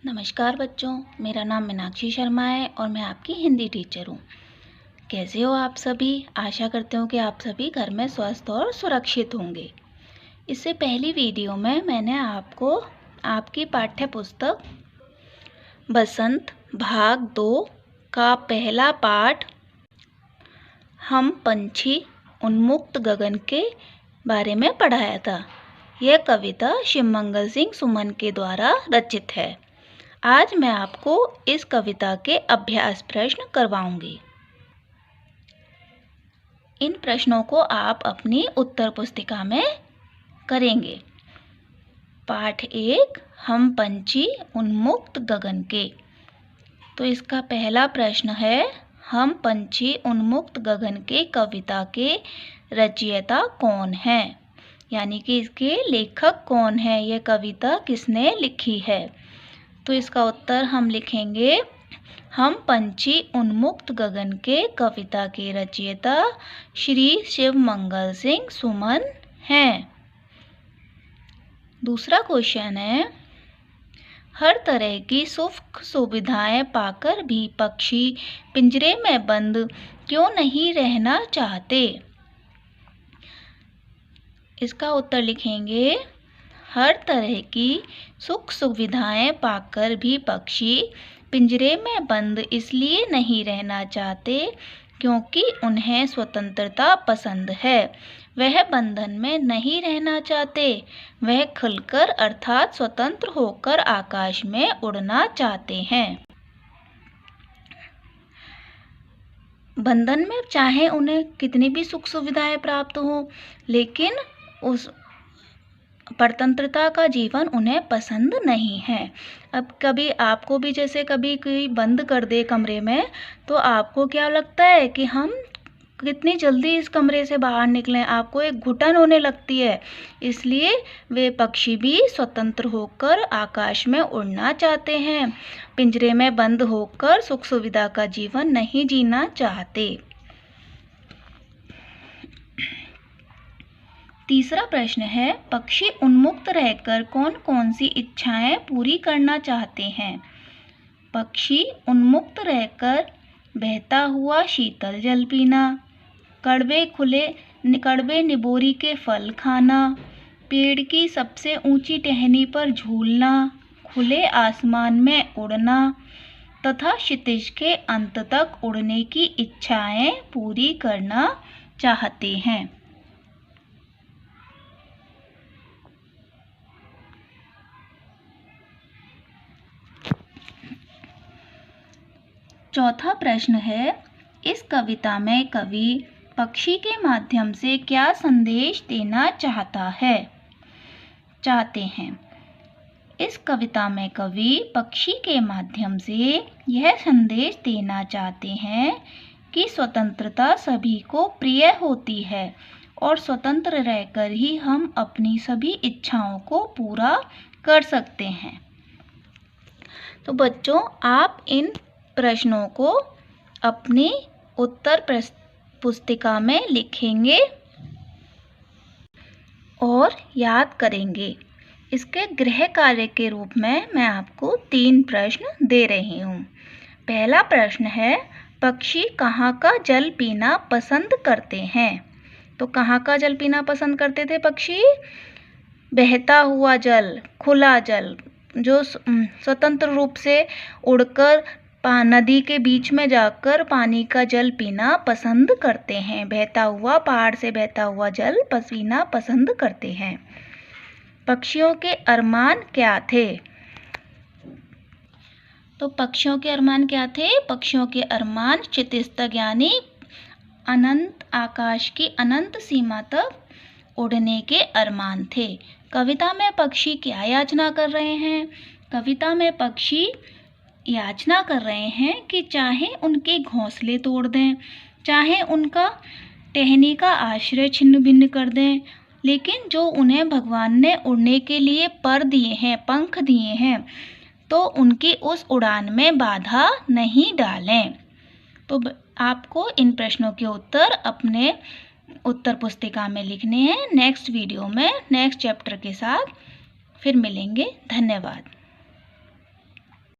नमस्कार बच्चों, मेरा नाम मीनाक्षी शर्मा है और मैं आपकी हिंदी टीचर हूँ। कैसे हो आप सभी? आशा करते हूँ कि आप सभी घर में स्वस्थ और सुरक्षित होंगे। इससे पहली वीडियो में मैंने आपको आपकी पाठ्य पुस्तक बसंत भाग 2 का पहला पाठ हम पंछी उन्मुक्त गगन के बारे में पढ़ाया था। यह कविता शिवमंगल सिंह सुमन के द्वारा रचित है। आज मैं आपको इस कविता के अभ्यास प्रश्न करवाऊंगी। इन प्रश्नों को आप अपनी उत्तर पुस्तिका में करेंगे। पाठ 1 हम पंछी उन्मुक्त गगन के। तो इसका पहला प्रश्न है, हम पंछी उन्मुक्त गगन के कविता के रचयिता कौन है, यानी कि इसके लेखक कौन है, यह कविता किसने लिखी है। तो इसका उत्तर हम लिखेंगे, हम पंछी उन्मुक्त गगन के कविता के रचयिता श्री शिवमंगल सिंह सुमन हैं। दूसरा क्वेश्चन है, हर तरह की सुख सुविधाएं पाकर भी पक्षी पिंजरे में बंद क्यों नहीं रहना चाहते। इसका उत्तर लिखेंगे, हर तरह की सुख सुविधाएं पाकर भी पक्षी पिंजरे में बंद इसलिए नहीं रहना चाहते क्योंकि उन्हें स्वतंत्रता पसंद है। वह बंधन में नहीं रहना चाहते, वह खुलकर अर्थात स्वतंत्र होकर आकाश में उड़ना चाहते हैं। बंधन में चाहे उन्हें कितनी भी सुख सुविधाएं प्राप्त हो, लेकिन उस स्वतंत्रता का जीवन उन्हें पसंद नहीं है। अब कभी आपको भी जैसे कभी कोई बंद कर दे कमरे में, तो आपको क्या लगता है कि हम कितनी जल्दी इस कमरे से बाहर निकलें, आपको एक घुटन होने लगती है। इसलिए वे पक्षी भी स्वतंत्र होकर आकाश में उड़ना चाहते हैं, पिंजरे में बंद होकर सुख सुविधा का जीवन नहीं जीना चाहते। तीसरा प्रश्न है, पक्षी उन्मुक्त रहकर कौन कौन सी इच्छाएं पूरी करना चाहते हैं। पक्षी उन्मुक्त रहकर बहता हुआ शीतल जल पीना, कड़वे निबोरी के फल खाना, पेड़ की सबसे ऊंची टहनी पर झूलना, खुले आसमान में उड़ना तथा क्षितिज के अंत तक उड़ने की इच्छाएं पूरी करना चाहते हैं। चौथा प्रश्न है, इस कविता में कवि पक्षी के माध्यम से क्या संदेश देना चाहते हैं। इस कविता में कवि पक्षी के माध्यम से यह संदेश देना चाहते हैं कि स्वतंत्रता सभी को प्रिय होती है और स्वतंत्र रहकर ही हम अपनी सभी इच्छाओं को पूरा कर सकते हैं। तो बच्चों, आप इन प्रश्नों को अपनी उत्तर पुस्तिका में लिखेंगे और याद करेंगे। इसके गृह कार्य के रूप में मैं आपको 3 प्रश्न दे रही हूँ। पहला प्रश्न है, पक्षी कहाँ का जल पीना पसंद करते हैं। तो कहाँ का जल पीना पसंद करते थे पक्षी? बहता हुआ जल, खुला जल, जो स्वतंत्र रूप से उड़कर नदी के बीच में जाकर पानी का जल पीना पसंद करते हैं। बहता हुआ, पहाड़ से बहता हुआ जल पीना पसंद करते हैं। पक्षियों के अरमान क्या थे? तो पक्षियों के अरमान क्या थे? पक्षियों के अरमान क्षितिज तक यानी अनंत आकाश की अनंत सीमा तक उड़ने के अरमान थे। कविता में पक्षी क्या याचना कर रहे हैं? कविता में पक्षी याचना कर रहे हैं कि चाहे उनके घोंसले तोड़ दें, चाहे उनका टहनी का आश्रय छिन्न भिन्न कर दें, लेकिन जो उन्हें भगवान ने उड़ने के लिए पर दिए हैं, पंख दिए हैं, तो उनकी उस उड़ान में बाधा नहीं डालें। तो आपको इन प्रश्नों के उत्तर अपने उत्तर पुस्तिका में लिखने हैं। नेक्स्ट वीडियो में नेक्स्ट चैप्टर के साथ फिर मिलेंगे। धन्यवाद।